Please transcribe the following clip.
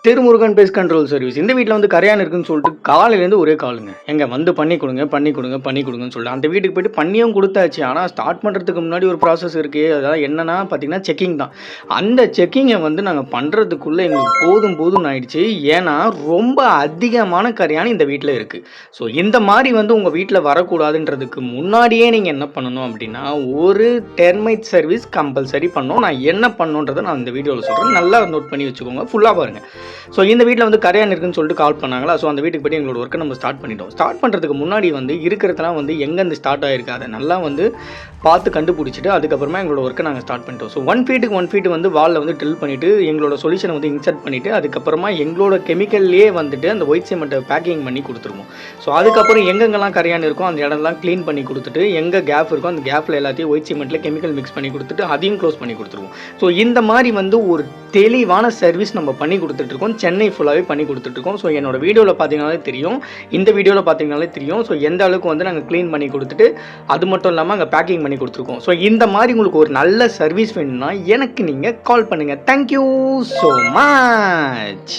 Thirumurugan pest control service. இந்த வீட்ல வந்து கரையான் இருக்குன்னு சொல்லிட்டு காலையிலேருந்து ஒரே காலுங்க. "ஏங்க வந்து பண்ணி குடுங்க, பண்ணி குடுங்க, பண்ணி குடுங்கன்னு" சொல்லிட்டு அந்த வீட்டுக்கு போயிட்டு பண்ணியும் குடுத்தாச்சு. ஆனா ஸ்டார்ட் பண்றதுக்கு முன்னாடி ஒரு ப்ராசஸ் இருக்கு. அதாவது என்னன்னா பார்த்தீங்கன்னா, செக்கிங் தான். அந்த செக்கிங்க வந்து நாங்க பண்றதுக்குள்ள எங்களுக்கு போதும் போதும்ன்னு ஆயிடுச்சு. ஏன்னா, ரொம்ப அதிகமான கரையான் இந்த வீட்ல இருக்கு. ஸோ இந்த மாரி வந்து உங்க வீட்ல வரக்கூடாதுன்றதுக்கு முன்னாடியே நீங்க என்ன பண்ணணும் அப்டின்னா, ஒரு டெர்மைட் சர்வீஸ் கம்பல்சரி பண்ணணும். நான் என்ன பண்ணணுன்றத நான் இந்த வீடியோல சொல்றேன். நல்லா நோட் பண்ணி வச்சுக்கோங்க. ஃபுல்லா பாருங்க. ஸோ இந்த வீட்டில் வந்து கரையான் இருக்குன்னு சொல்லிட்டு கால் பண்ணாங்களா. ஸோ அந்த வீட்டுக்கு போய்ட்டு எங்களோட ஒர்க்கை நம்ம ஸ்டார்ட் பண்ணிட்டோம். ஸ்டார்ட் பண்ணுறதுக்கு முன்னாடி வந்து இருக்கிறதெல்லாம் வந்து எங்கேருந்து ஸ்டார்ட் ஆகிருக்கு அதை நல்லா வந்து பார்த்து கண்டுபிடிச்சிட்டு அதுக்கப்புறமா எங்களோட ஒர்க்கை நாங்கள் ஸ்டார்ட் பண்ணிட்டோம். ஸோ 1 ஃபீட்டுக்கு 1 ஃபீட் வந்து வாலில் வந்து ட்ரில் பண்ணிவிட்டு எங்களோட சொல்யூஷனை வந்து இன்சர்ட் பண்ணிவிட்டு அதுக்கப்புறமா எங்களோட கெமிக்கல்லே வந்துட்டு அந்த ஒயிட் சிமெண்ட்டை பேக்கிங் பண்ணி கொடுத்துருவோம். ஸோ அதுக்கப்புறம் எங்கெங்கெல்லாம் கரையான் இருக்கும் அந்த இடம்லாம் க்ளீன் பண்ணி கொடுத்துட்டு எங்கே கேப் இருக்கும் அந்த கேப்பில் எல்லாத்தையும் ஒயிட் சிமெண்ட்டில் கெமிக்கல் மிக்ஸ் பண்ணி கொடுத்துட்டு அதையும் க்ளோஸ் பண்ணி கொடுத்துருவோம். ஸோ இந்த மாதிரி வந்து ஒரு தெளிவான சர்வீஸ் நம்ம பண்ணி கொடுத்துட்ருக்கோம். சென்னை ஃபுல்லாகவே பண்ணி கொடுத்துட்ருக்கோம். ஸோ என்னோட வீடியோவில் பார்த்தீங்கனாலே தெரியும், இந்த வீடியோவில் பார்த்தீங்கனாலே தெரியும். ஸோ எந்த அளவுக்கு வந்து நாங்கள் க்ளீன் பண்ணி கொடுத்துட்டு அது மட்டும் இல்லாமல் அங்கே பேக்கிங் பண்ணி கொடுத்துருக்கோம். ஸோ இந்த மாதிரி உங்களுக்கு ஒரு நல்ல சர்வீஸ் வேணும்னா எனக்கு நீங்கள் கால் பண்ணுங்கள். Thank you so much.